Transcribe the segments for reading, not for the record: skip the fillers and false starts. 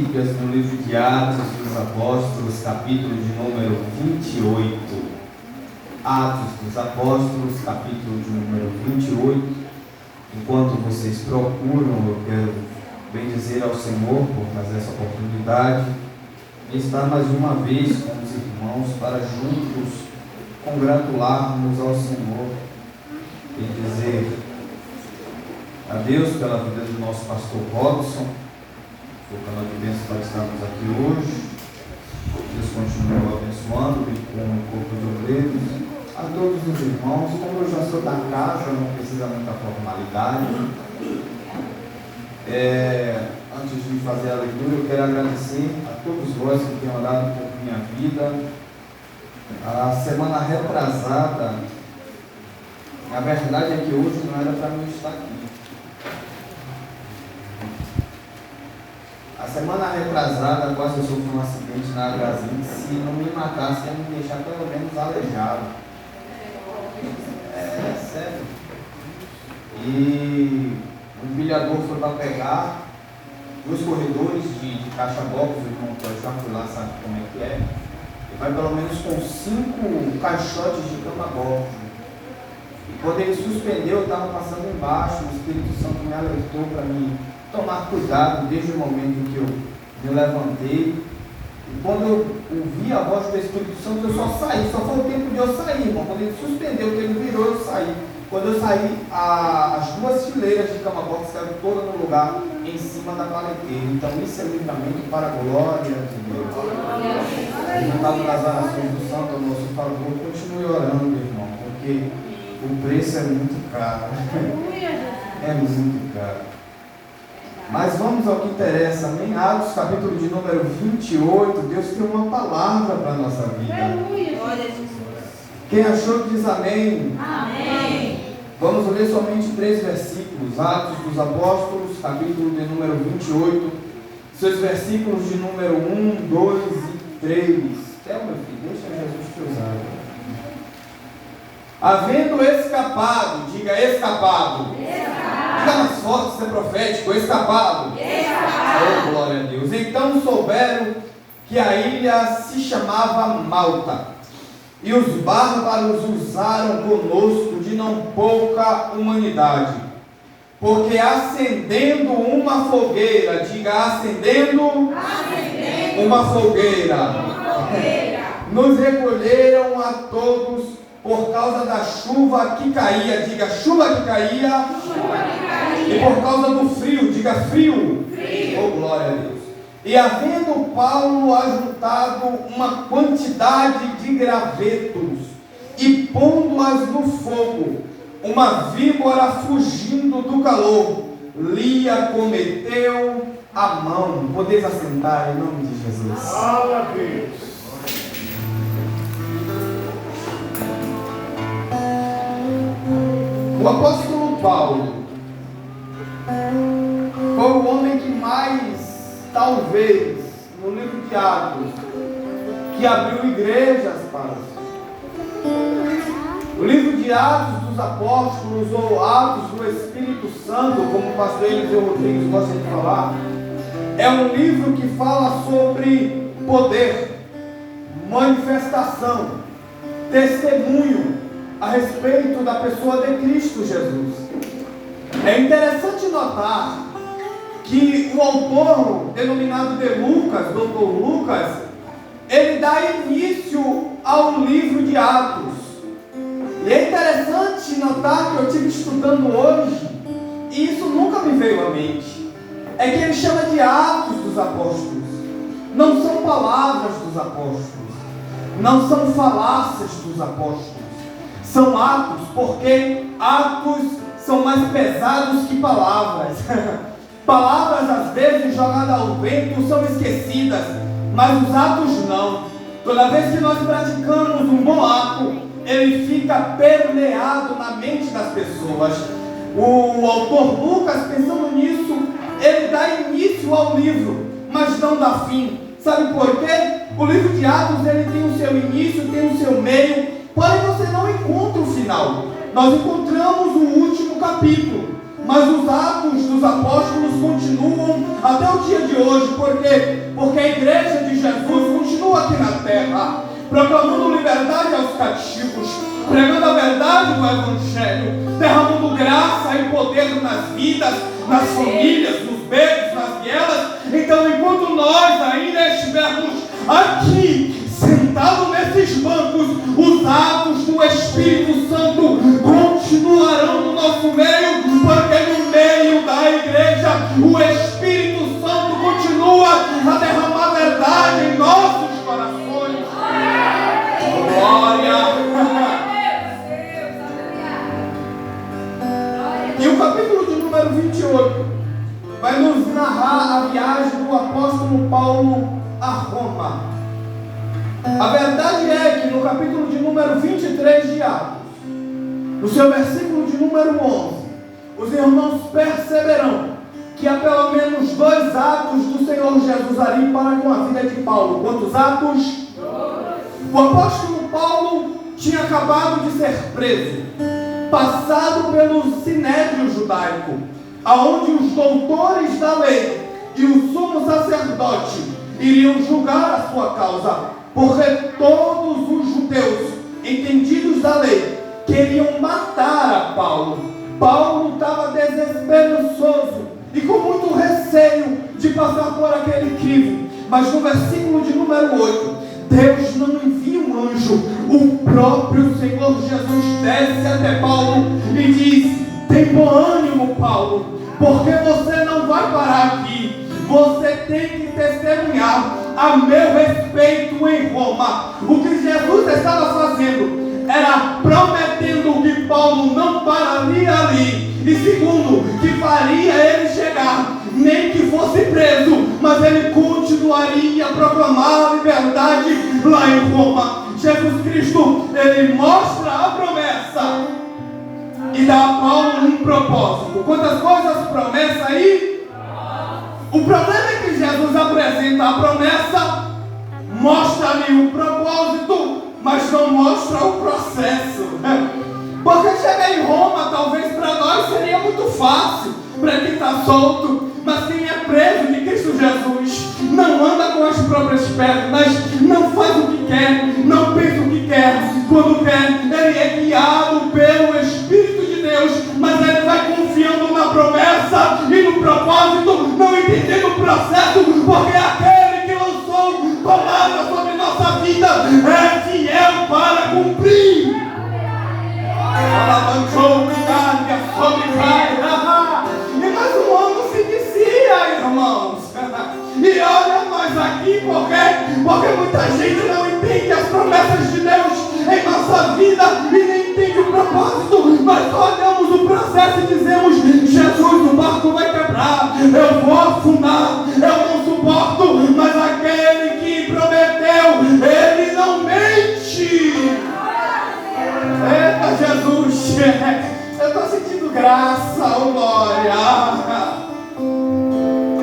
Bíblias no livro de Atos dos Apóstolos, capítulo de número 28. Atos dos Apóstolos, capítulo de número 28. Enquanto vocês procuram, eu quero bendizer ao Senhor por fazer essa oportunidade de estar mais uma vez com os irmãos para juntos congratularmos ao Senhor e dizer a Deus pela vida do nosso pastor Robson, por canal de bênção para estarmos aqui hoje. Deus continue abençoando e com o corpo de obreiros, a todos os irmãos. Como eu já sou da casa, não precisa muita formalidade. Antes de fazer a leitura, eu quero agradecer a todos vós que têm orado por minha vida. A semana retrasada, a verdade é que hoje não era para mim estar aqui. A semana retrasada, quase eu sofri um acidente na Brasil. Se não me matasse, ia me deixar pelo menos aleijado. É sério. E o empilhador foi para pegar 2 corredores de caixa box, o irmão que eu já fui lá, sabe como é que é. Ele vai pelo menos com 5 caixotes de cama box. E quando ele suspendeu, eu estava passando embaixo, o Espírito Santo me alertou para mim tomar cuidado desde o momento em que eu me levantei. E quando eu ouvi a voz do Espírito Santo, eu só saí, só foi o tempo de eu sair, irmão. Quando ele suspendeu, que ele virou, eu saí. Quando eu saí, as 2 fileiras de cama box caíram todas no lugar, em cima da paleteira. Então isso é livramento para a glória de Deus. Juntado nas orações do Santo, nosso favor, continue orando, irmão, porque o preço é muito caro. É muito caro. Mas vamos ao que interessa, amém? Atos, capítulo de número 28, Deus tem uma palavra para a nossa vida. Quem achou diz amém. Amém. Vamos ler somente 3 versículos. Atos dos Apóstolos, capítulo de número 28, seus versículos de número 1, 2 e 3. Meu filho, deixa Jesus te usar. Havendo escapado, diga escapado. Diga mais forte, ser profético, escapado. Oh, glória a Deus. Então souberam que a ilha se chamava Malta, e os bárbaros usaram conosco de não pouca humanidade, porque acendendo uma fogueira, diga acendendo uma fogueira, nos recolheram a todos por causa da chuva que caía, diga chuva que caía, e por causa do frio, diga frio. Oh, glória a Deus. E havendo Paulo ajuntado uma quantidade de gravetos e pondo-as no fogo, uma víbora fugindo do calor lhe acometeu a mão. Podeis assentar em nome de Jesus. Glória a Deus. O apóstolo Paulo foi o homem que mais, talvez, no livro de Atos, que abriu igrejas para si. O livro de Atos dos Apóstolos, ou Atos do Espírito Santo, como o pastor Eliseu Rodrigues gosta de falar, é um livro que fala sobre poder, manifestação, testemunho a respeito da pessoa de Cristo Jesus. É interessante notar que o autor, denominado de Lucas, Dr. Lucas, ele dá início ao livro de Atos. E é interessante notar que eu estive estudando hoje, e isso nunca me veio à mente, é que ele chama de Atos dos Apóstolos. Não são palavras dos apóstolos, não são falácias dos apóstolos, são atos, porque atos são mais pesados que palavras. Palavras às vezes jogadas ao vento são esquecidas, mas os atos não. Toda vez que nós praticamos um bom ato, ele fica permeado na mente das pessoas. O autor Lucas, pensando nisso, ele dá início ao livro, mas não dá fim. Sabe por quê? O livro de Atos, ele tem o seu início, tem o seu meio, porém você não encontra o final. Nós encontramos o último capítulo. Mas os atos dos apóstolos continuam até o dia de hoje. Por quê? Porque a igreja de Jesus continua aqui na terra, proclamando liberdade aos cativos, pregando a verdade do Evangelho, derramando graça e poder nas vidas, nas famílias, nos becos, nas vielas. Então, enquanto nós ainda estivermos aqui, sentados nesses bancos, os atos do Espírito Santo continuarão no nosso meio, porque no meio da igreja o Espírito Santo continua a derramar verdade em nossos corações. Glória! E o capítulo de número 28 vai nos narrar a viagem do apóstolo Paulo a Roma. A verdade é que no capítulo de número 23 de Atos, no seu versículo de número 11, os irmãos perceberão que há pelo menos 2 atos do Senhor Jesus ali para com a vida de Paulo. Quantos atos? O apóstolo Paulo tinha acabado de ser preso, passado pelo sinédrio judaico, aonde os doutores da lei e o sumo sacerdote iriam julgar a sua causa, porque todos os judeus entendidos da lei queriam matar a Paulo. Paulo estava desesperançoso e com muito receio de passar por aquele crivo. Mas no versículo de número 8, Deus não envia um anjo, o próprio Senhor Jesus desce até Paulo e diz: tem bom ânimo, Paulo, porque você não vai parar aqui. Você tem que testemunhar a meu respeito em Roma. O que Jesus estava fazendo era prometendo que Paulo não pararia ali, e segundo, que faria ele chegar, nem que fosse preso, mas ele continuaria a proclamar a liberdade lá em Roma. Jesus Cristo, ele mostra a promessa e dá a Paulo um propósito. Quantas coisas promessa aí? O problema é que Jesus apresenta a promessa, mostra-lhe o propósito, mas não mostra o processo. Porque chegar em Roma, talvez para nós seria muito fácil, para quem está solto, mas quem é preso de Cristo Jesus, não anda com as próprias pernas, não faz o que quer, não pensa o que quer, quando quer, ele é guiado pelo Espírito de Deus, mas ele vai confiando na promessa e no propósito, não entendendo o processo, porque aquele que lançou palavra sobre nossa vida é fiel para cumprir. E mais um ano se inicia, irmãos. E olha nós aqui, porque muita gente não entende as promessas de Deus em nossa vida e nem entende o propósito. Nós olhamos o processo e dizemos: Jesus, o barco vai quebrar, eu vou afundar, eu não suporto. Mas aquele que prometeu, ele não mente. Eita Jesus, eu estou sentindo graça, oh glória.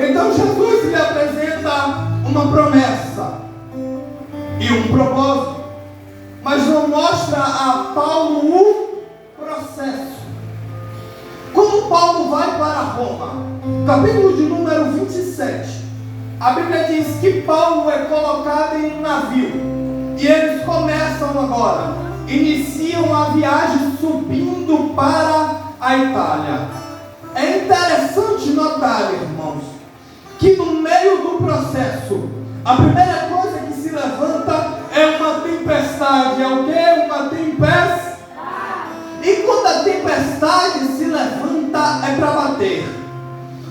Então Jesus lhe apresenta uma promessa e um propósito, mas não mostra a Paulo o processo. Como Paulo vai para Roma? Capítulo de número 27, a Bíblia diz que Paulo é colocado em um navio e eles começam agora, iniciam a viagem subindo para a Itália. É interessante notar, irmãos, que no meio do processo, a primeira coisa que se levanta é uma tempestade. É o que? Uma tempestade. E quando a tempestade se levanta, é para bater.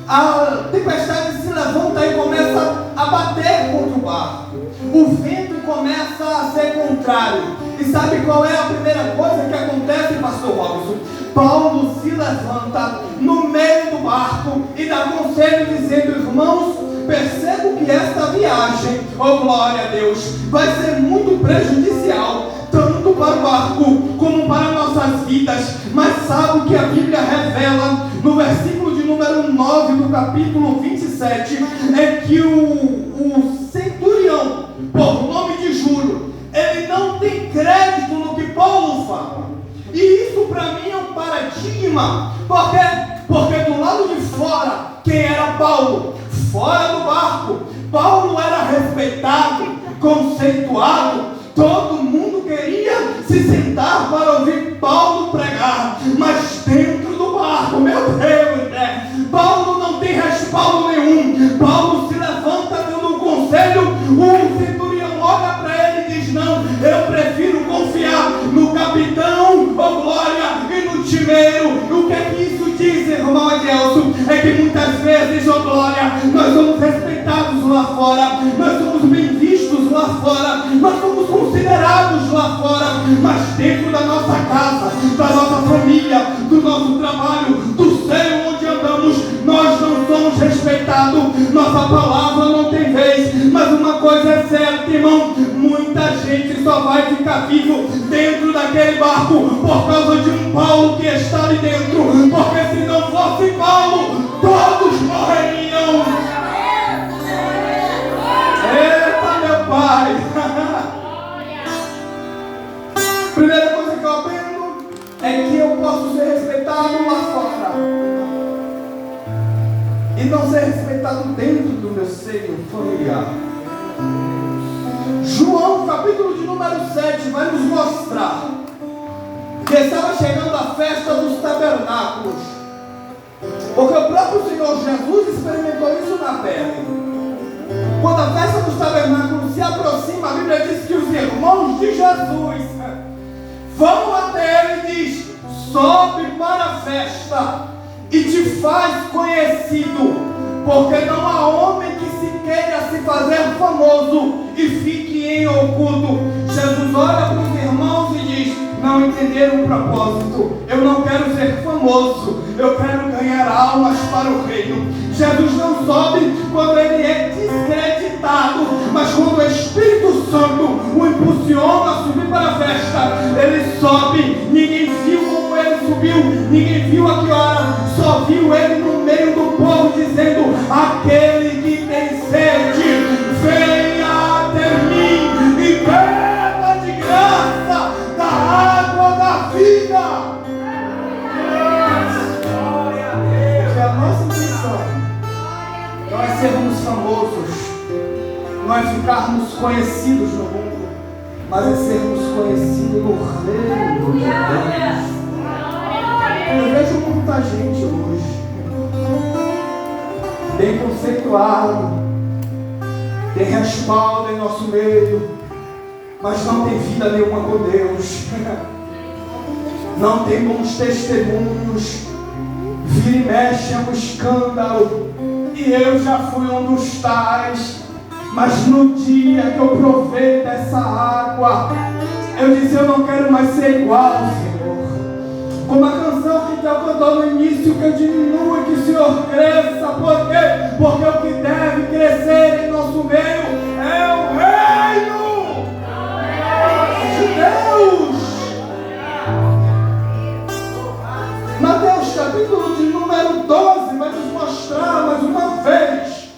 A tempestade se levanta e começa a bater contra o barco. O vento começa a ser contrário. E sabe qual é a primeira coisa que acontece, pastor Robson? Paulo se levanta no meio do barco e dá conselho dizendo: irmãos, percebo que esta viagem, oh glória a Deus, vai ser muito prejudicial, tanto para o barco como para nossas vidas. Mas sabe o que a Bíblia revela no versículo de número 9 do capítulo 27? É que o centurião, por nome de Júlio, ele não tem crédito no que Paulo fala. E isso para mim é um paradigma. Por quê? Porque era respeitado, conceituado, todo mundo queria se sentar para ouvir Paulo pregar, mas dentro do barco, meu Deus, Paulo não tem respaldo nenhum. Paulo se levanta dando um conselho, o centurião olha para ele e diz: não, eu prefiro confiar no capitão, oh glória, e no timeiro. O que é que isso diz, irmão Adelson? É que muitas vezes, oh glória, nós somos respeitados lá fora, nós somos bem vistos lá fora, nós somos considerados lá fora, mas dentro da nossa casa, da nossa família, do nosso trabalho, do seio onde andamos, nós não somos respeitados, nossa palavra não tem vez. Mas uma coisa é certa, irmão, muita gente só vai ficar vivo dentro daquele barco por causa de um Paulo que está ali dentro, porque se não fosse Paulo, todos morreriam. Eita, meu Pai! Primeira coisa que eu aprendo é que eu posso ser respeitado lá fora e não ser respeitado dentro do meu seio familiar. João, capítulo de número 7, vai nos mostrar que estava chegando a festa dos tabernáculos, porque o próprio Senhor Jesus experimentou isso na pele. Quando a festa dos tabernáculos se aproxima, a Bíblia diz que os irmãos de Jesus vão até ele e diz: sobe para a festa e te faz conhecido, porque não há homem que se queira se fazer famoso e fique em oculto. Jesus olha para os irmãos e diz: não entenderam o propósito. Eu não quero ser famoso, eu quero ganhar almas para o reino. Jesus não sobe quando ele é descreditado, mas quando o Espírito Santo o impulsiona a subir para a festa, ele sobe. Ninguém viu como ele subiu, ninguém viu a que hora, só viu ele no meio do povo dizendo: aquele que tem sede, venha até mim e beba de graça da água da vida. Porque a nossa intenção não é sermos famosos, não é ficarmos conhecidos no mundo, mas é sermos conhecidos no reino de Deus. Eu vejo muita gente hoje bem conceituado, tem respaldo em nosso meio, mas não tem vida nenhuma com Deus, não tem bons testemunhos, vira e mexe é um escândalo. E eu já fui um dos tais, mas no dia que eu provei dessa água, eu disse: eu não quero mais ser igual, Senhor. Como a canção que Deus cantou no início, que eu diminua e que o Senhor cresça. Por quê? Porque o que deve crescer em nosso meio é o reino de Deus. Mateus capítulo de número 12 vai nos mostrar mais uma vez,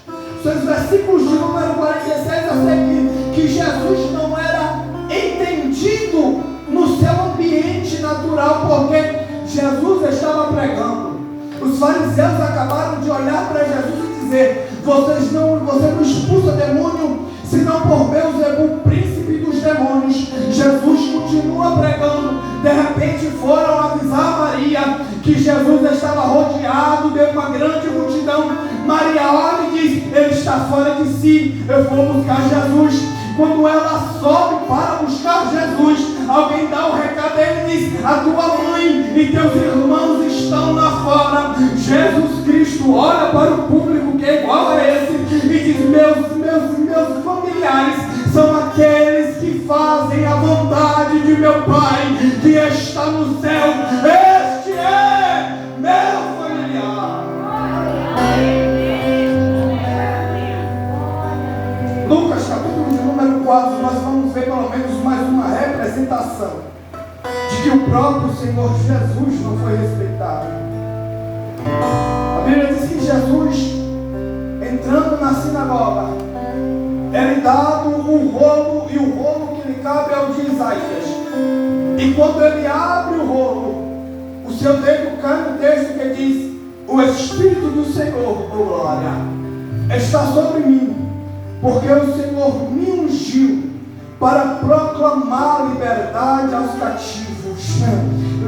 seus versículos de número 46 a seguir, que Jesus não era entendido no seu ambiente natural, porque Jesus estava pregando. Os fariseus acabaram de olhar para Jesus e dizer: você não expulsa demônio senão por Beelzebul, príncipe dos demônios. Jesus continua pregando. De repente foram avisar Maria que Jesus estava rodeado de uma grande multidão. Maria olha e diz: ele está fora de si, eu vou buscar Jesus. Quando ela sobe para buscar Jesus, alguém dá o recado dele e diz: a tua mãe e teus irmãos estão lá fora. Jesus Cristo olha para o público que é igual a esse e diz: meus familiares são aqueles que fazem a vontade de meu Pai que está no céu. Este é meu familiar. Lucas capítulo de número 4, nós vamos ver pelo menos mais uma representação de que o próprio Senhor Jesus não foi respeitado. A Bíblia diz que Jesus, entrando na sinagoga, é-lhe dado um rolo, e o rolo que lhe cabe é o de Isaías. E quando ele abre o rolo, o seu dedo cai no texto que diz: o Espírito do Senhor, oh glória, está sobre mim, porque o Senhor me ungiu para proclamar liberdade aos cativos,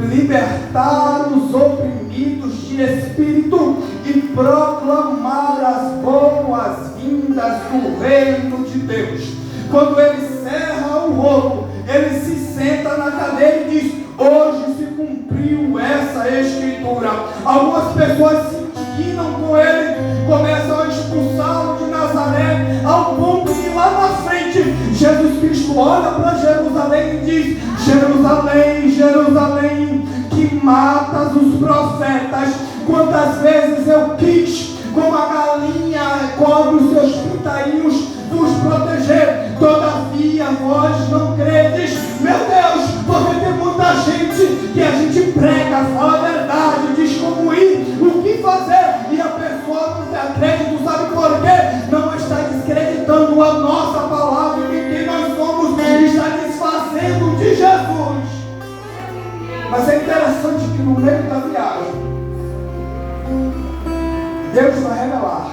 libertar os oprimidos de espírito e proclamar as boas-vindas do reino de Deus. Quando ele cerra o rolo, ele se senta na cadeira e diz: hoje se cumpriu essa escritura. Algumas pessoas se indignam com ele, começam a expulsá-lo de Nazaré, ao ponto que lá na frente Jesus Cristo olha para Jerusalém e diz: Jerusalém, Jerusalém, que matas os profetas, quantas vezes eu quis, como a galinha cobre os seus pintainhos, vos proteger, todavia vós não credes. Meu Deus, porque tem muita gente que a gente prega, fala a verdade, diz como ir, o que fazer, e a pessoa não tem acredito, sabe por quê? Não está descreditando a nossa palavra e de quem nós somos, está desfazendo de Jesus. Mas é interessante que no meio da viagem, Deus vai revelar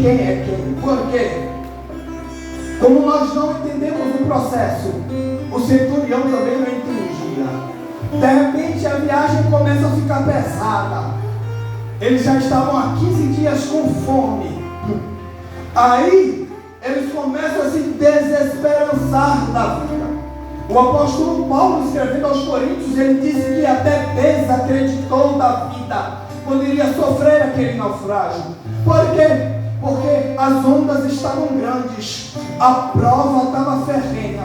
quem é quem. Por quê? Como nós não entendemos o processo, o centurião também não entendia. De repente a viagem começa a ficar pesada. Eles já estavam há 15 dias com fome. Aí eles começam a se desesperançar da vida. O apóstolo Paulo, escrevendo aos Coríntios, ele disse que até desacreditou da vida quando iria sofrer aquele naufrágio. Por quê? Porque as ondas estavam grandes, a prova estava ferrenha,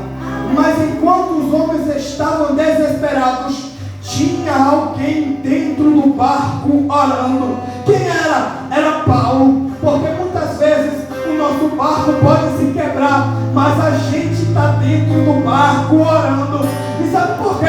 mas enquanto os homens estavam desesperados, tinha alguém dentro do barco orando. Quem era? Era Paulo, porque muitas vezes o nosso barco pode se quebrar, mas a gente está dentro do barco orando. E sabe por quê?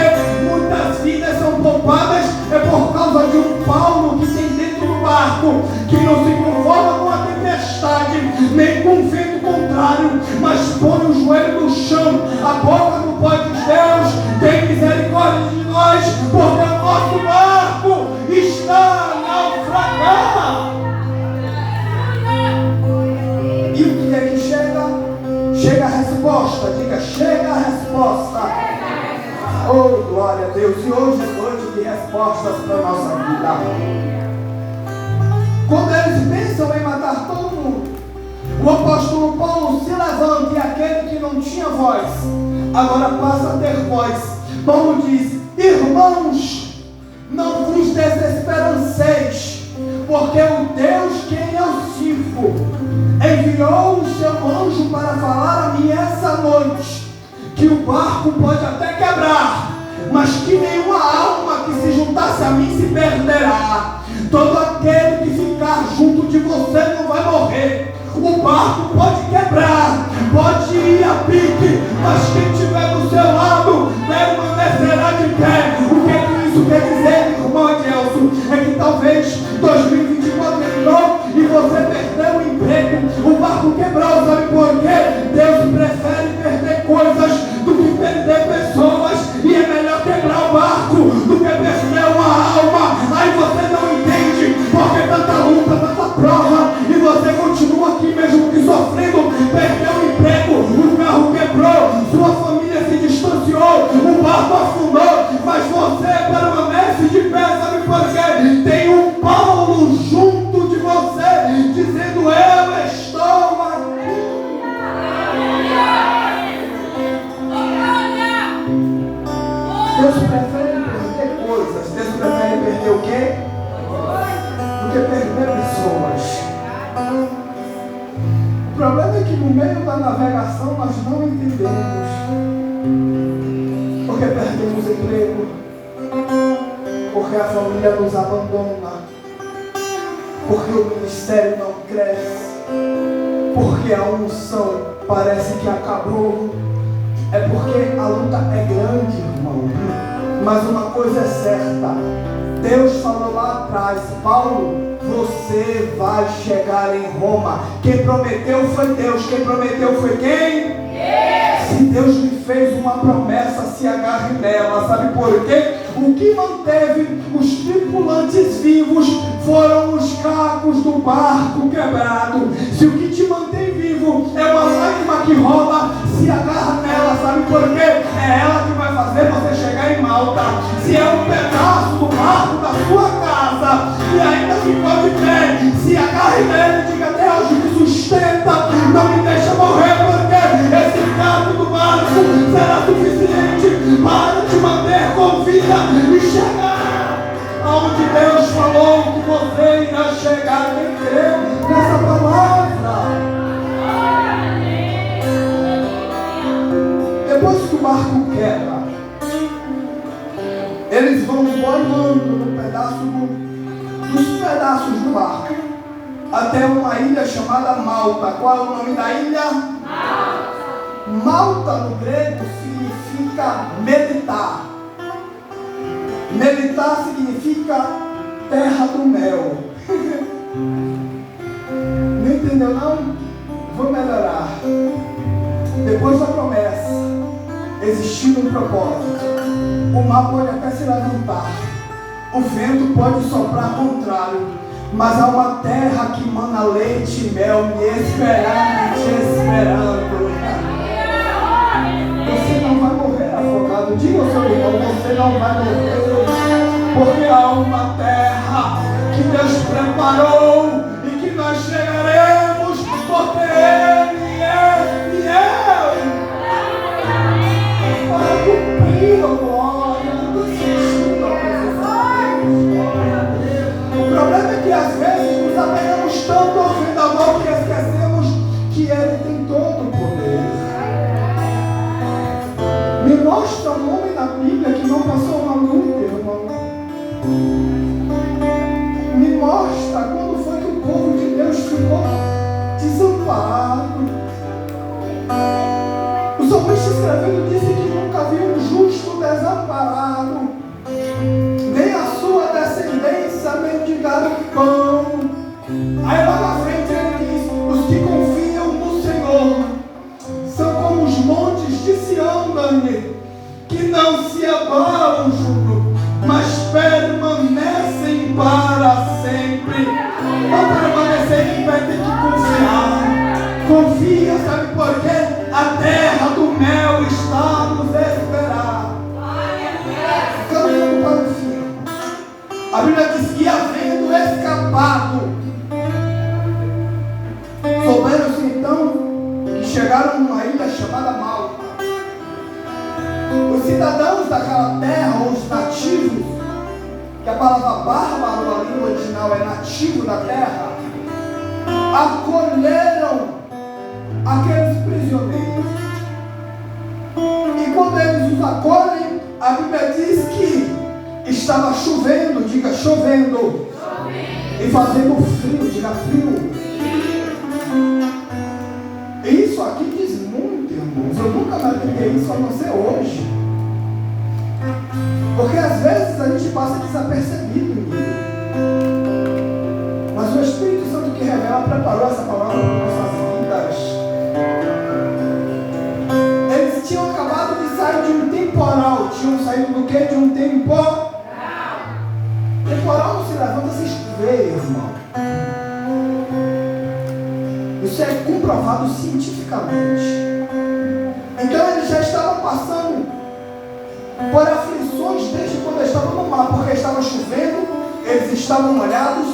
Muitas vidas são poupadas, é por causa de um Paulo que tem dentro do barco, que não se conforma com a tempestade, nem com o vento contrário, mas põe o joelho no chão, a boca no pó de Deus, tem misericórdia de nós, porque o nosso barco está naufragado. E o que é que chega? Chega a resposta, diga, chega a resposta. Oh, glória a Deus, e hoje é noite de respostas para a nossa vida. Quando eles pensam em matar todo mundo, o apóstolo Paulo se levanta e aquele que não tinha voz, agora passa a ter voz. Paulo diz: irmãos, não vos desesperanceis, porque o Deus quem eu sirvo enviou o seu anjo para falar a mim essa noite, que o barco pode até quebrar, mas que nenhuma alma que se juntasse a mim se perderá. Todo aquele que ficar junto de você não vai morrer. O barco pode quebrar, pode ir a pique, mas quem estiver do seu lado permanecerá de pé. O que isso quer dizer, irmão Adelson? É que talvez 2024 entrou e você perdeu o emprego, o barco quebrou, sabe por quê? Deus prefere perder coisas do que perder pessoas, e é melhor quebrar o barco do que perder uma alma. Aí você não entende, porque tanta luta, tanta prova, e você continua aqui mesmo que sofrendo, perdeu o emprego, o carro quebrou, sua família se distanciou, o barco afundou, mas você permanece de pé, sabe por quê? Tem um Paulo junto de você, dizendo: eu estou aqui. Deus prefere perder coisas, Deus prefere perder o quê? Do que perder pessoas. O problema é que no meio da navegação nós não entendemos, porque perdemos emprego, porque a família nos abandona, porque o ministério não cresce, porque a unção parece que acabou. É porque a luta é grande, irmão. Mas uma coisa é certa, Deus falou lá atrás: Paulo, você vai chegar em Roma. Quem prometeu foi Deus. Quem prometeu foi quem? Se Deus lhe fez uma promessa, se agarre nela. Sabe por quê? O que manteve os tripulantes vivos foram os cacos do barco quebrado. Se o que te mantém vivo inimigo é uma lágrima que rola, se agarra nela, sabe por quê? É ela que vai fazer você chegar em Malta. Se é um pedaço do barco da sua casa e ainda ficou de pé, se agarre nele e diga: Deus, me sustenta, não me deixa morrer, porque esse gato do barco será suficiente para te manter com vida e chegar aonde Deus falou que você irá chegar. Quem crê nessa palavra? Depois que o barco quebra, eles vão boiando no dos pedaços do barco até uma ilha chamada Malta. Qual é o nome da ilha? Malta no grego significa meditar. Meditar significa terra do mel. Não entendeu não? Vou melhorar. Depois da promessa, existindo um propósito, o mar pode até se levantar, o vento pode soprar contrário, mas há uma terra que mana leite e mel me esperando, te esperando. Você não vai morrer afogado. Diga ao seu irmão: você não vai morrer, porque há uma terra que Deus preparou e que nós chegaremos, porque Ele é fiel para cumprir a glória do Senhor. O problema é que às vezes nos apegamos tanto ao Vendador que esquecemos que Ele tem todo o poder. Me mostra um homem na Bíblia que não passou uma luta, irmão. Me mostra quando foi que o povo de Deus ficou desamparado. O salmista escrevendo disse que nunca viu um justo desamparado, nem a sua descendência mendigar o pão. Aí lá na frente ele diz: os que confiam no Senhor são como os montes de Sião, Dani, que não se abalam, juro, mas permanecem para sempre. Para permanecer em pé tem que confiar. Confia, sabe por quê? A terra do mel está nos esperar. Caminhando para o fim. A Bíblia diz que, havendo escapado, souberam-se então que chegaram numa ilha chamada Malta. Os cidadãos daquela terra, ou os nativos, que a palavra bárbaro na língua original é nativo da terra, acolheram aqueles prisioneiros. E quando eles os acolhem, a Bíblia diz que estava chovendo, diga chovendo, e fazendo frio, diga frio. Isso aqui diz muito, irmãos. Eu nunca mais peguei isso, a não ser hoje. Porque às vezes a gente passa desapercebido. Mas o Espírito Santo que revela preparou essa palavra para nossas vidas. Eles tinham acabado de sair de um temporal. Tinham saído do que? De um temporal. Temporal não se levanta sem chover, irmão. Isso é comprovado cientificamente. Então eles já estavam passando por aflições desde quando estavam no mar, porque estava chovendo, eles estavam molhados,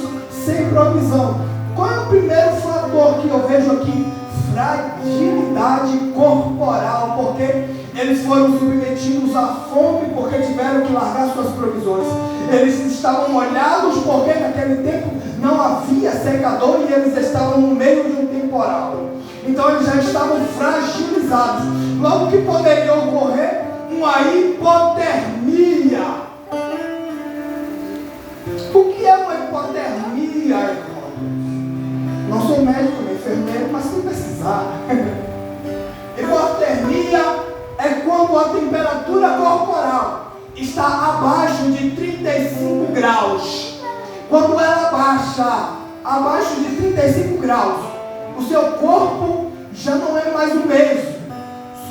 sem provisão. Qual é o primeiro fator que eu vejo aqui? Fragilidade corporal, porque eles foram submetidos à fome, porque tiveram que largar suas provisões. Eles estavam molhados porque naquele tempo não havia secador e eles estavam no meio de um temporal. Então eles já estavam fragilizados. Logo que poderia ocorrer uma hipotermia. O que é uma hipotermia, irmão? Não sou médico nem enfermeiro, mas se precisar. Hipotermia é quando a temperatura corporal está abaixo de 35 graus. Quando ela baixa abaixo de 35 graus, o seu corpo já não é mais o mesmo.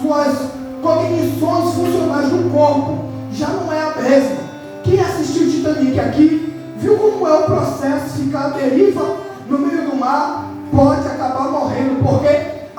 Suas cognições funcionais do corpo já não é a mesma. Quem assistiu Titanic aqui viu como é o processo de ficar à deriva no meio do mar, pode acabar morrendo, porque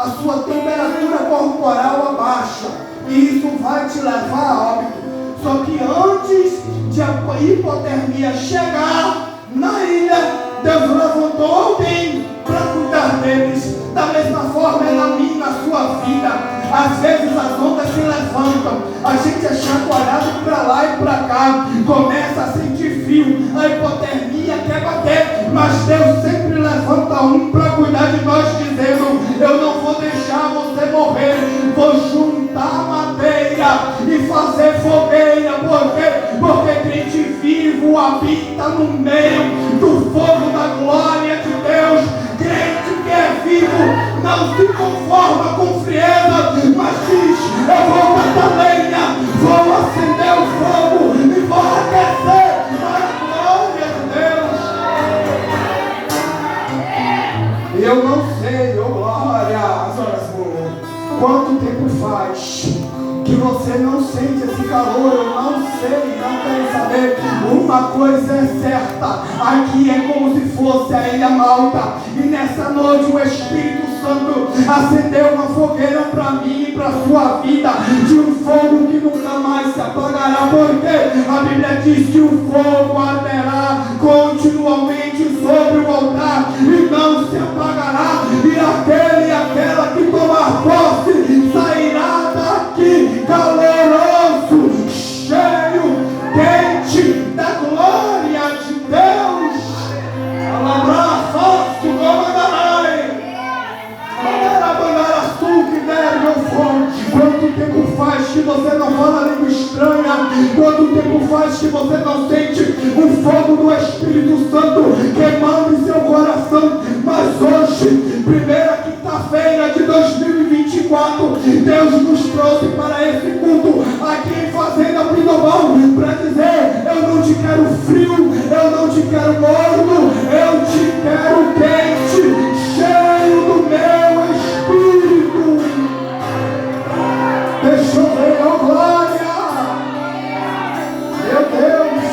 a sua temperatura corporal abaixa, e isso vai te levar a óbito. Só que antes de a hipotermia chegar na ilha, Deus levantou alguém para cuidar deles. Da mesma forma é na minha, na sua vida. Às vezes as ondas se levantam, a gente é chacoalhado para lá e para cá, começa a sentir frio, a hipotermia quer bater, mas Deus sempre levanta um para cuidar de nós, dizendo: eu não vou deixar você morrer, vou juntar madeira e fazer fogueira. Por quê? Porque crente vivo habita no meio do fogo da glória de Deus. Crente que é vivo não se conforma com frieza, mas diz: eu vou catar lenha, vou acender o fogo e vou aquecer a glória de Deus. E eu não sei, oh glória, quanto tempo faz que você não sente esse calor. Eu não sei, não quero saber. Uma coisa é certa, aqui é como se fosse a Ilha Malta, e nessa noite o Espírito Santo acendeu uma fogueira para mim e para a sua vida, de um fogo que nunca mais se apagará, porque a Bíblia diz que o fogo arderá continuamente sobre o altar e não se apagará, e aquele e aquela que tomar posse sairá daqui caloroso, cheio, quente da glória de Deus. Alabraço, gomandarai, mandarabandaraçu, que der meu fogo. Quanto tempo faz que você não fala língua estranha? Quanto tempo faz que você não sente o fogo do Espírito Santo queimando em seu coração? Mas hoje, primeira quinta-feira de 2024, Deus nos trouxe para esse culto aqui em Fazenda Pindoval para dizer: eu não te quero frio, eu não te quero morno, eu te quero quente, cheio do meu Espírito. Deixa eu ver, oh glória, meu Deus,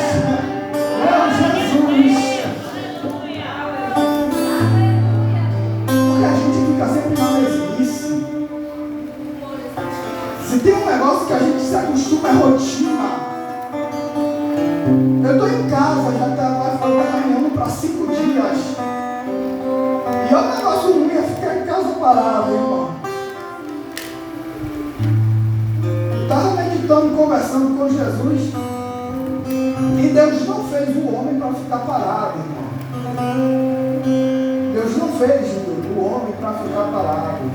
meu Jesus. Porque a gente fica sempre na mesmice. Se tem um negócio que a gente se acostuma, é rotina. Eu estou em casa, já está caminhando para 5 dias. E é um negócio ruim é ficar em casa parado, irmão. Estava meditando, conversando com Jesus, e Deus não fez o homem para ficar parado, irmão. Deus não fez o homem para ficar parado.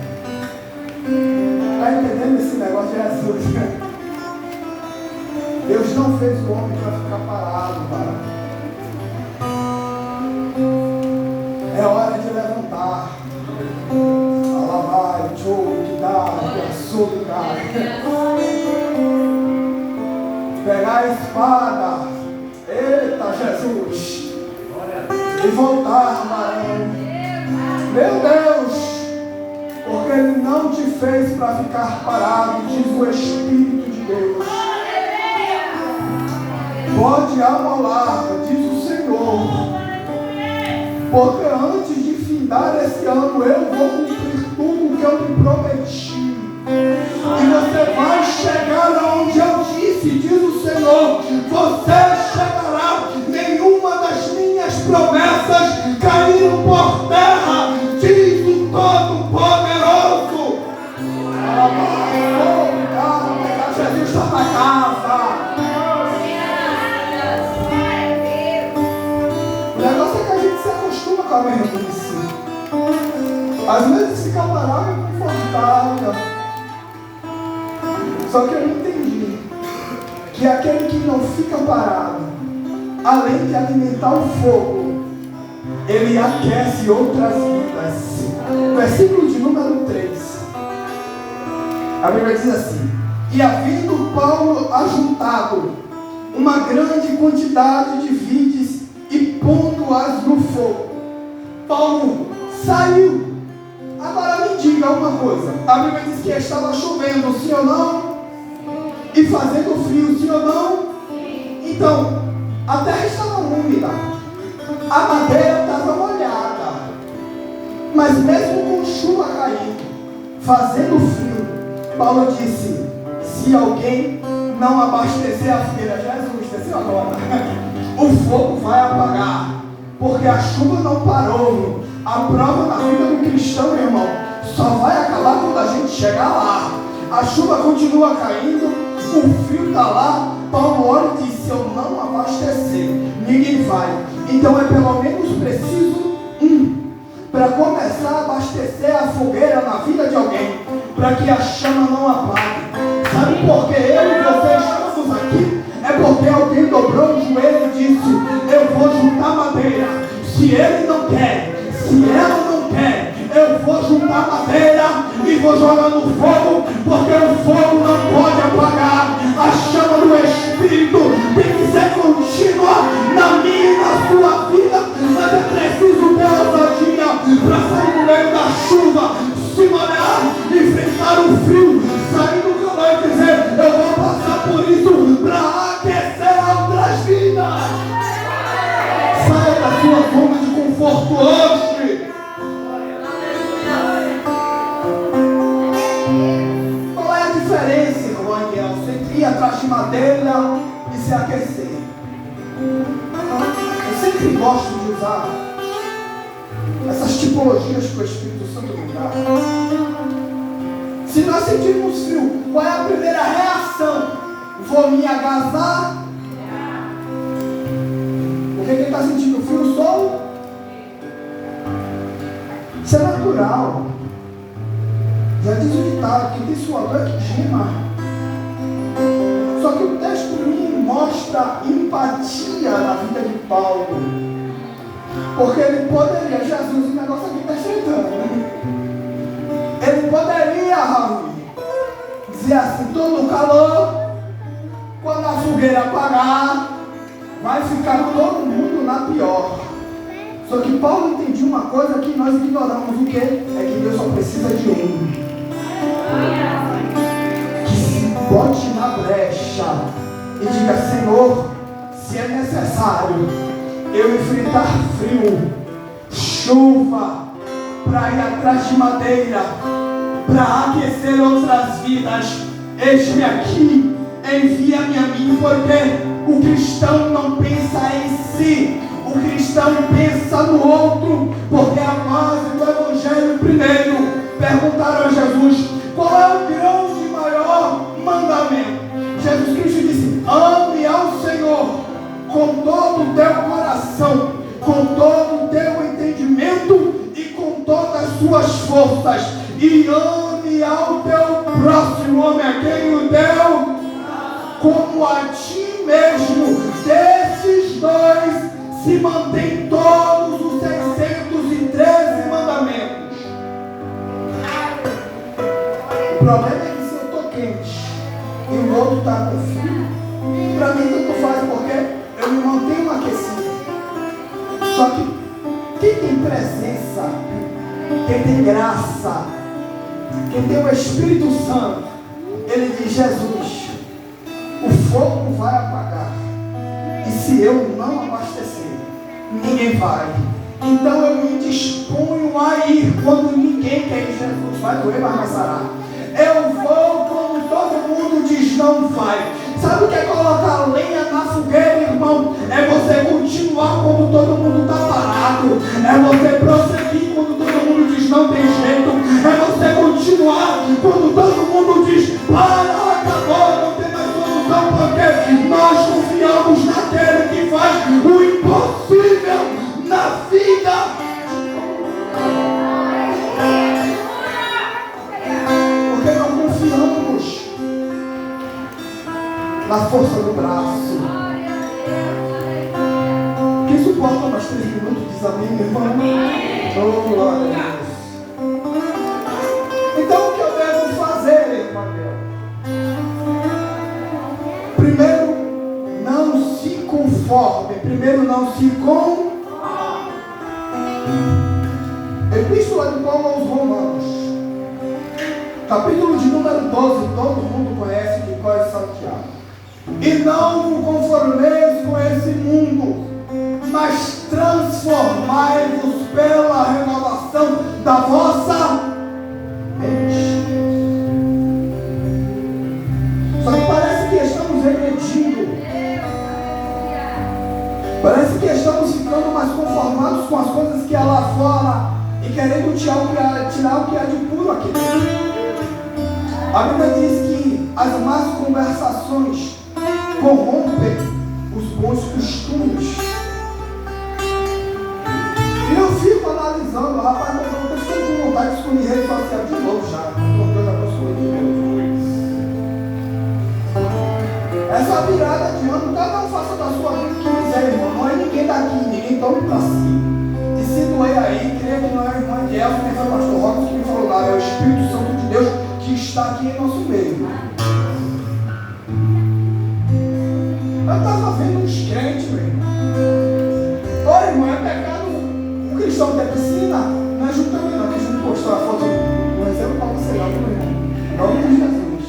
Está entendendo esse negócio de Jesus? Deus não fez o homem para ficar parado, cara. É hora de levantar. Alabai, tchou, que dá, que açúcar, cara. Pegar a espada, eita Jesus, e voltar, varão. Meu Deus, porque Ele não te fez para ficar parado, diz o Espírito de Deus. Pode amolar, diz o Senhor, porque antes de findar esse ano eu vou cumprir tudo que eu me prometi. E você vai chegar aonde eu disse, diz o Senhor. Você chegará. Nenhuma das minhas promessas caíram por terra, diz o Todo-Poderoso. Jesus está na casa. O negócio é que a gente se acostuma com a mesmice. Às vezes fica parado e confortável. Só que eu entendi que aquele que não fica parado, além de alimentar o fogo, ele aquece outras vidas. Versículo de número 3. A Bíblia diz assim: e havendo Paulo ajuntado uma grande quantidade de vides e pondo-as no fogo, Paulo saiu. Agora me diga uma coisa. A Bíblia diz que estava chovendo, sim ou não? E fazendo frio, sim ou não? Então, a terra estava úmida, a madeira estava molhada, mas mesmo com chuva caindo, fazendo frio, Paulo disse: se alguém não abastecer a fogueira, Jesus, desceu agora, o fogo vai apagar, porque a chuva não parou. A prova na vida do cristão, meu irmão, só vai acabar quando a gente chegar lá. A chuva continua caindo, o frio está lá. Paulo olha e diz: se eu não abastecer, ninguém vai. Então é pelo menos preciso para começar a abastecer a fogueira na vida de alguém, para que a chama não apague. Sabe por que eu e você estamos aqui? É porque alguém dobrou o joelho e disse: eu vou juntar madeira. Se ele não quer, se ela não quer, eu vou juntar madeira e vou jogar no fogo, porque o fogo não pode apagar. A chama do Espírito tem que ser contínua na minha e na sua vida, mas é preciso ter ousadia para sair no meio da chuva, se molhar, enfrentar o frio, sair do calor e dizer: eu vou passar por isso para aquecer outras vidas. Saia da sua zona de conforto hoje. Qual é a diferença, irmão Angel, entre ir atrás de madeira e se aquecer? Eu sempre gosto de usar essas tipologias que o Espírito Santo me dá. Se nós sentirmos frio, qual é a primeira reação? Vou me agasalhar? Porque quem está sentindo frio sou? Isso é natural. Já diz o ditado: quem tem suador é que gema. Só que o texto me mostra empatia na vida de Paulo. Porque ele poderia, Jesus, o negócio aqui está estreitando, né? Ele poderia, Raul, dizer assim: estou no calor, quando a fogueira apagar, vai ficar todo mundo na pior. Só que Paulo entendia uma coisa que nós ignoramos: o que? É que Deus só precisa de um que se bote na brecha e diga: Senhor, se é necessário eu enfrentar frio, chuva, para ir atrás de madeira, para aquecer outras vidas, eis-me aqui, envia-me a mim. Porque o cristão não pensa em si, o cristão pensa no outro. Porque a base do Evangelho, primeiro, perguntaram a Jesus: qual é o grande e maior mandamento? Jesus Cristo disse: ame ao Senhor com todo o teu coração, com todo o teu entendimento e com todas as suas forças, e ame ao teu próximo. Ame a quem? O teu como a ti mesmo. Desses dois se mantém todos os 613 mandamentos. O problema é que se eu estou quente e o outro está com frio, para mim tanto faz, porque eu me mantenho aquecido. Só que quem tem presença, quem tem graça, quem tem o Espírito Santo, ele diz: Jesus, o fogo vai apagar, e se eu não abastecer, ninguém vai. Então eu me disponho a ir quando ninguém quer ir. Jesus vai doer, mas vai sarar. Eu vou quando todo mundo diz não vai. Sabe o que é colocar lenha na fogueira, irmão? É você continuar quando todo mundo está parado. É você prosseguir quando todo mundo diz não tem jeito. É você continuar quando todo mundo diz: para, acabou, não tem mais solução. Porque nós confiamos naquele que faz o impossível na vida. Porque não confiamos na força do braço. Quem suporta mais 3 minutos diz amém, meu irmão? Oh, glória a Deus. Então o que eu devo fazer, irmão? Primeiro, não se conforme. Primeiro, não se conforme. Epístola de Paulo aos Romanos, capítulo de número 12, todo mundo conhece de qual é Santiago. E não vos conformeis com esse mundo, mas transformai-vos pela renovação da vossa mente. com as coisas que há lá fora e querendo tirar o que há de puro aqui dentro. A Bíblia diz que as más conversações corrompem os bons costumes. E eu fico analisando, rapaz, eu estou com vontade de escolher rede social de novo já. Deus abençoe de novo. Essa virada de ano, cada um faça da sua vida o que quiser, irmão. Não é ninguém daqui, ninguém tome pra si. E se doer aí, creia que não é a irmã de Elson, nem foi o pastor Robson que me falou nada, é o Espírito Santo de Deus que está aqui em nosso meio. Eu estava vendo uns crentes, meu irmão. Ô irmão, é pecado um cristão ter piscina? Não é junto também não, que a gente não postou a foto do exemplo para você lá, meu irmão. Em nome de Jesus.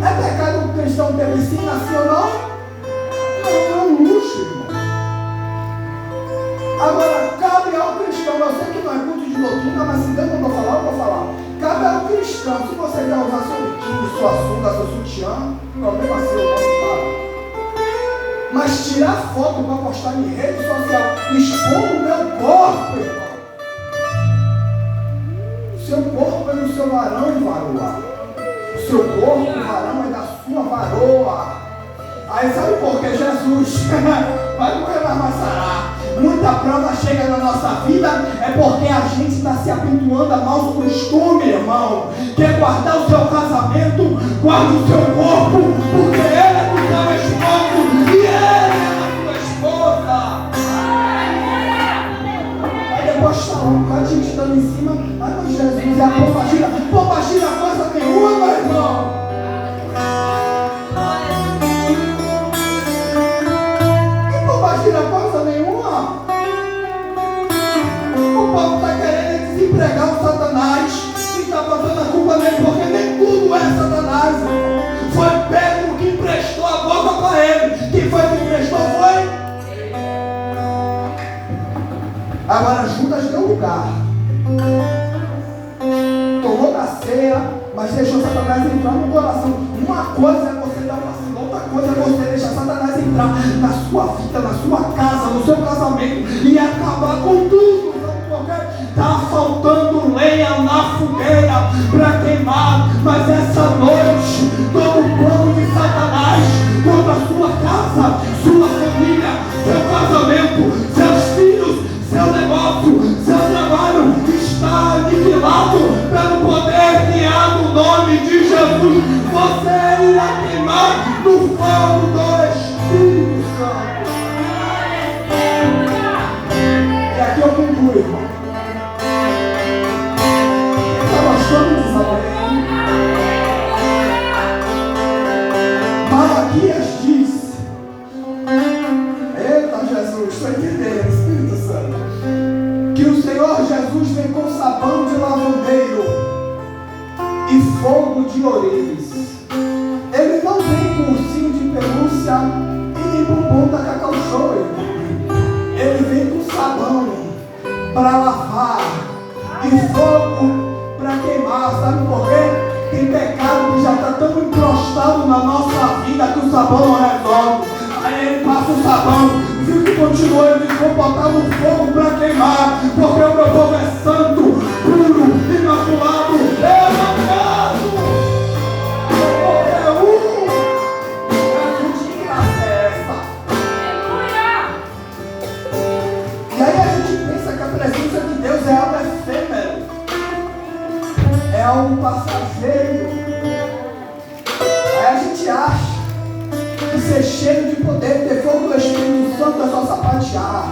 É pecado um cristão ter piscina, sim ou não? Não, é um luxo, irmão. Agora, cabe ao cristão, eu sei que não é culto de doutrina, mas se Deus mandou falar, eu vou falar. Cabe ao cristão, se você quer usar seu biquíni, sua sunga, seu sutiã, problema seu, não sabe. Mas tirar foto para postar em rede social, expondo o meu corpo, irmão. Seu corpo é do seu varão, varoa. Seu corpo, varão, é da sua varoa. Aí sabe por que Jesus vai morrer mais maçará? Muita prova chega na nossa vida é porque a gente está se habituando a maus costumes, irmão. Quer guardar o seu casamento? Guarda o seu corpo, porque ele é do seu esposo e ele é da sua esposa. Aí depois está lá, a gente dando em cima. Ai, mas Jesus é a pombagira coisa nenhuma, meu irmão. Tira coisa nenhuma. O povo está querendo desempregar o Satanás e está botando a culpa nele, porque nem tudo é Satanás. Foi Pedro que emprestou a boca para ele. Quem foi que emprestou? Foi. Agora Judas deu lugar. Tomou da ceia, mas deixou Satanás entrar no coração. Uma coisa é você dar vacilo, outra coisa é você deixar Satanás entrar na sua vida, na sua casa, no seu casamento e acabar com tudo. Porque está faltando lenha na fogueira para queimar. Mas essa noite, todo o plano de Satanás contra a sua casa, sua família, seu casamento, seus filhos, seu negócio, seu trabalho está aniquilado pelo poder que há no nome de Jesus. Você irá queimar no fogo do Espírito Santo. E aqui eu concluo, irmão. Quem está gostando de saber? Malaquias diz: eita Jesus, estou entendendo, Espírito Santo, que o Senhor Jesus vem com sabão de lavandeiro e fogo de ourives. Ele não vem com ursinho de pelúcia e nem bumbum da Cacau Show, irmão. Ele vem com sabão para lavar e fogo para queimar. Sabe por quê? Tem pecado que já está tão encrostado na nossa vida que o sabão não resolve. Aí ele passa o sabão, viu que continua, ele diz: vou botar no fogo para queimar, porque o meu povo é santo, puro, imaculado. Eu não quero qualquer um. Que graça é essa? E aí a gente pensa que a presença de Deus é algo efêmero, é algo passageiro. Aí a gente acha que ser cheio de poder, ter fogo do Espírito Santo é só sapatear.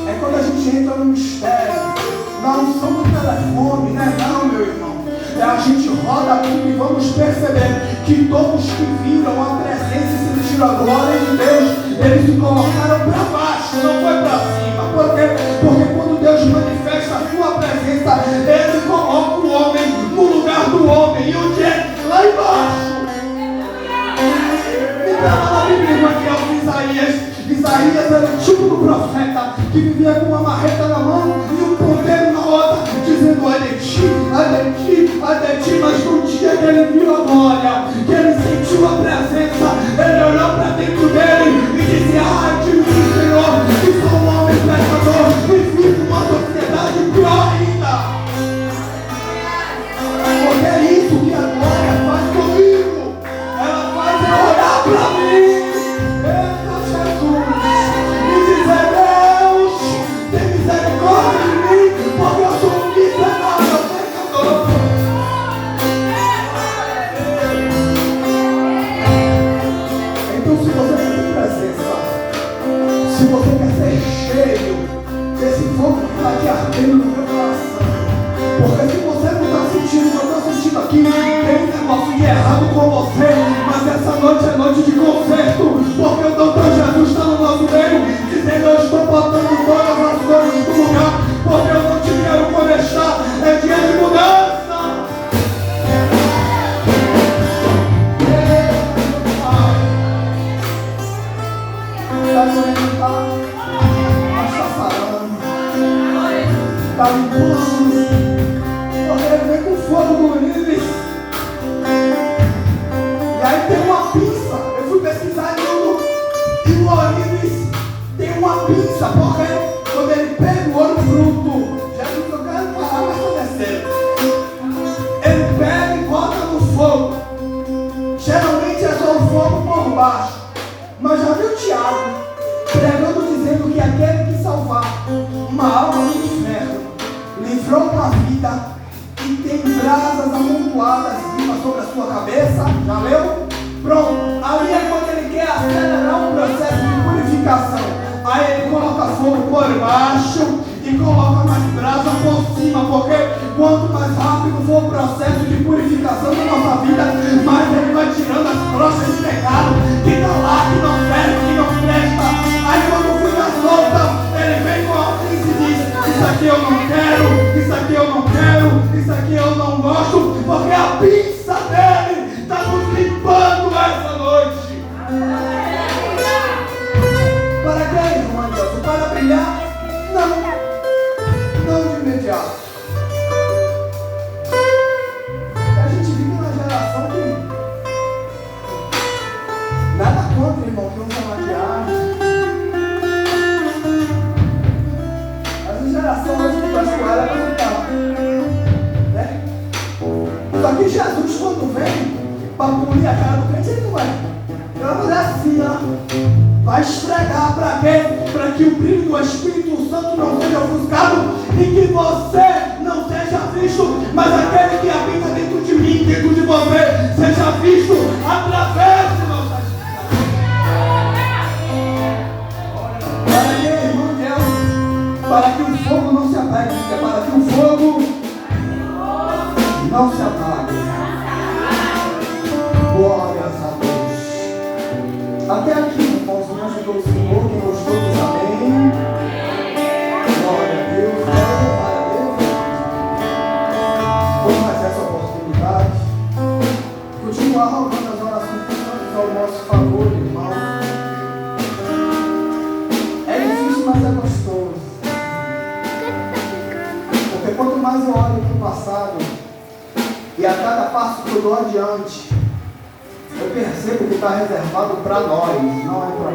É quando a gente entra no mistério, na unção do telefone, né? Não, meu irmão. É a gente roda tudo e vamos perceber que todos que viram a presença e sentiram a glória de Deus, eles se colocaram para baixo, não foi para cima. Por quê? Porque quando Deus manifesta a sua presença, Ele coloca o homem no lugar do homem. E onde é? Lá embaixo. Na Bíblia que é o Isaías. Isaías era o tipo do profeta que vivia com uma marreta na mão e um ponteiro na outra, dizendo: ai de ti, ai de ti, ai de ti. Mas no dia que ele viu a glória, que ele sentiu a presença, ele olhou para dentro dele e disse: ai de mim, Senhor, que sou um homem pecador. falando com você, mas essa noite é noite de conserto, porque o doutor Jesus está no nosso meio, dizendo: eu estou botando todas as coisas no lugar, porque eu não te quero por deixar, é dia de mudança. Está doendo, mas está sarando, está limpando, porque ele vem com fogo no níveis. E aí tem uma pinça, eu fui pesquisar tudo, e o Orives tem uma pinça, porque quando ele pega o ouro bruto, Jesus, eu quero parar, mas estou descendo. Ele pega e bota no fogo, geralmente é só o fogo por baixo, mas já viu Tiago pregando dizendo que aquele que salvar uma alma do inferno livrou uma vida e tem brasas amontoadas vivas sobre a sua cabeça. Já leu? Pronto. Ali é quando ele quer acelerar um processo de purificação. Aí ele coloca fogo por baixo e coloca mais brasa por cima, porque quanto mais rápido for o processo de purificação da nossa vida, mais ele vai tirando as brochas de pecado que estão lá, que não serve, que não presta. Aí quando fui na solta, ele vem com a pinça e diz: isso aqui eu não quero, isso aqui eu não quero, isso aqui eu não gosto, porque a pinça dele está nos limpando essa noite. Para quê, irmão Deus? Para brilhar? Não de imediato. A gente vive numa geração que nada contra, irmão, que usa maquiagem. Essa geração hoje que faz com ela para ficar, né? Só que Jesus, quando vem para polir a cara do crente, ele não vai. Ele vai fazer assim, ó. Vai esfregar para quê? Para que o brilho do Espírito Santo não seja ofuscado e que você não seja visto, mas aquele que habita dentro de mim, dentro de você, seja visto através de nossas vidas. Para que, irmão Deus? Para que o fogo não se apague, para que o fogo não se apague. Glórias a Deus. Até aqui, irmãos, me ajudou o Senhor, quem gostou diz amém. Glória a Deus, glória a Deus. Vamos mais essa oportunidade. Continuar rogando as orações que estamos ao nosso favor, irmão. É difícil, mas é gostoso. Porque quanto mais eu olho para o passado, e a cada passo que eu dou adiante, eu percebo que está reservado para nós, não é para